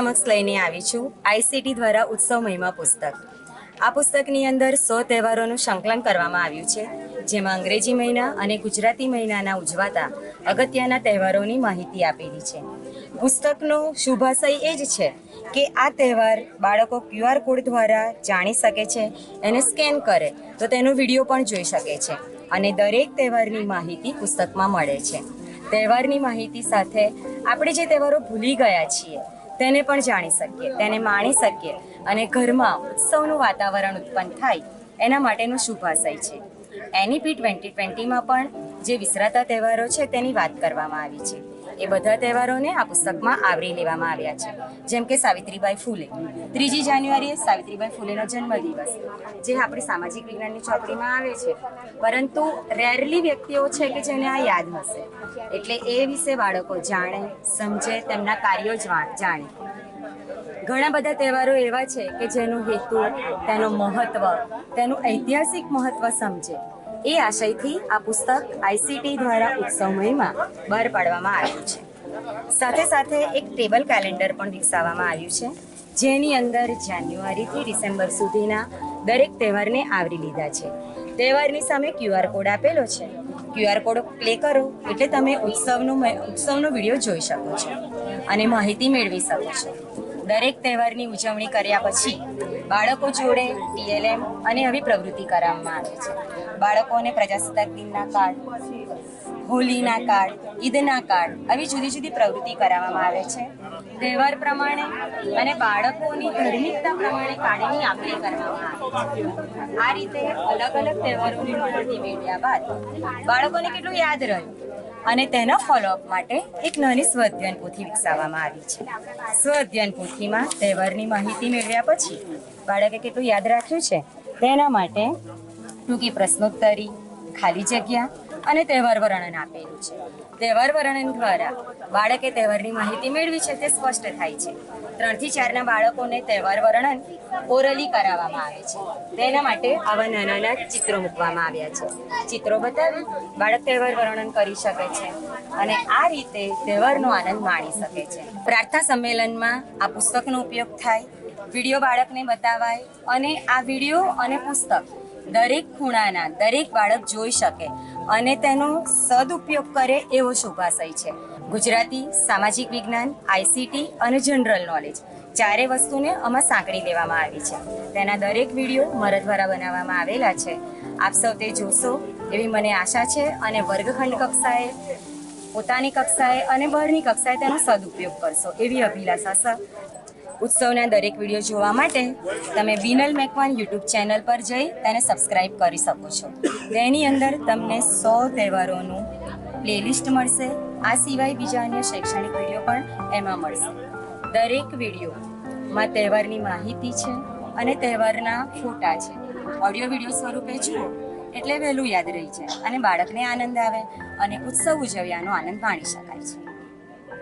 સમક્ષ લઈને આવી છું આઈસીટી દ્વારા ઉત્સવ મહિમા પુસ્તક। આ પુસ્તકની અંદર 100 તહેવારોનું સંકલન કરવામાં આવ્યું છે, જેમાં અંગ્રેજી મહિના અને ગુજરાતી મહિનાના ઉજવાતા અગત્યના તહેવારોની માહિતી આપેલી છે। પુસ્તકનો શુભાશય એ જ છે કે આ તહેવાર બાળકો QR કોડ દ્વારા જાણી શકે છે, એને સ્કેન કરે તો તેનો વિડીયો પણ જોઈ શકે છે અને દરેક તહેવારની માહિતી પુસ્તકમાં મળે છે। તહેવારની માહિતી સાથે આપણે જે તહેવારો ભૂલી ગયા છીએ તેને પણ જાણી શકીએ, તેને માણી શકીએ અને ઘરમાં ઉત્સવનું વાતાવરણ ઉત્પન્ન થાય એના માટેનો શુભાશય છે। NEP 2020માં પણ જે વિસરાતા તહેવારો છે તેની વાત કરવામાં આવી છે। એ બધા તહેવારોને આ પુસ્તકમાં આવરી લેવામાં આવ્યા છે, જેમ કે સાવિત્રીબાઈ ફૂલે, 3 જાન્યુઆરીએ સાવિત્રીબાઈ ફૂલેનો જન્મદિવસ, જે આપણી સામાજિક વિજ્ઞાનની ચોપડીમાં આવે છે, પરંતુ રેરલી વ્યક્તિઓ છે કે જેને આ યાદ હશે, એટલે એ વિશે બાળકો જાણે, સમજે, તેમના કાર્યો જાણે। ઘણા બધા તહેવારો એવા છે કે જેનો હેતુ, તેનો મહત્વ, તેનું ઐતિહાસિક મહત્વ સમજે, એ આશયથી આ પુસ્તક આઈસીટી દ્વારા ઉત્સવ મહિમા બહાર પાડવામાં આવ્યું છે। સાથે સાથે એક ટેબલ કેલેન્ડર પણ વિકસાવવામાં આવ્યું છે, જેની અંદર જાન્યુઆરીથી ડિસેમ્બર સુધીના દરેક તહેવારને આવરી લીધા છે। તહેવારની સામે QR કોડ આપેલો છે, QR કોડ પ્લે કરો એટલે તમે ઉત્સવનો વિડીયો જોઈ શકો છો અને માહિતી મેળવી શકો છો। દરેક તહેવારની ઉજવણી કર્યા પછી બાળકો જોડે TLM અને આવી પ્રવૃત્તિ કરવામાં આવે છે। બાળકોને પ્રજાસત્તાક દિનના કાર્ડ, હોલીના કાર્ડ, ઈદના કાર્ડ, આવી જુદી જુદી પ્રવૃત્તિ કરાવવામાં આવે છે। તહેવાર પ્રમાણે અને બાળકોની ધાર્મિકતા પ્રમાણે કાર્ડની આપલે કરવામાં આવે છે। આ રીતે અલગ અલગ તહેવારોની માહિતી મેળવ્યા બાદ બાળકોને કેટલું યાદ રહ્યું અને તેના ફોલોઅપ માટે એક નાની સ્વઅધ્યયન પોથી વિકસાવવામાં આવી છે। સ્વઅધ્યયન પોથીમાં તહેવારની માહિતી મેળવ્યા પછી બાળકે કેટલું યાદ રાખ્યું છે તેના માટે ટૂંકી પ્રશ્નોત્તરી, ખાલી જગ્યા અને તહેવાર વર્ણન આપેલું છે। તહેવાર વર્ણન દ્વારા બાળકે તહેવારની માહિતી મેળવી છે તે સ્પષ્ટ થાય છે। 3 થી 4ના બાળકોને તહેવાર વર્ણન ઓરલી કરાવવામાં આવે છે। તેના માટે આવા નાના ચિત્રો મૂકવામાં આવ્યા છે। ચિત્રો બતાવી બાળક તહેવાર વર્ણન કરી શકે છે અને આ રીતે તહેવારનો આનંદ માણી શકે છે। પ્રાર્થના સંમેલનમાં આ પુસ્તકનો ઉપયોગ થાય, વિડીયો બાળકને બતાવાય અને આ વિડીયો અને પુસ્તક દરેક ખૂણાના દરેક બાળક જોઈ શકે અને તેનો સદુપયોગ કરે એવો શુભાશય છે। ગુજરાતી, સામાજિક વિજ્ઞાન, આઈસીટી અને જનરલ નોલેજ 4 વસ્તુને આમાં સાંકળી લેવામાં આવી છે। તેના દરેક વિડીયો મારા દ્વારા બનાવવામાં આવેલા છે। આપ સૌ તે જોશો એવી મને આશા છે અને વર્ગખંડ કક્ષાએ, પોતાની કક્ષાએ અને બહારની કક્ષાએ તેનો સદુપયોગ કરશો એવી અભિલાષા છે। ઉત્સવના દરેક વિડીયો જોવા માટે તમે બિનલ મેકવાન યુટ્યુબ ચેનલ પર જઈ તેને સબસ્ક્રાઇબ કરી શકો છો। તેની અંદર તમને 100 તહેવારોનું પ્લેલિસ્ટ મળશે। આ સિવાય બીજા અન્ય શૈક્ષણિક વિડીયો પણ એમાં મળશે। દરેક વિડીયોમાં તહેવારની માહિતી છે અને તહેવારના ફોટા છે। ઓડિયો વિડીયો સ્વરૂપે જુઓ એટલે વહેલું યાદ રહી જાય અને બાળકને આનંદ આવે અને ઉત્સવ ઉજવ્યાનો આનંદ માણી શકાય છે।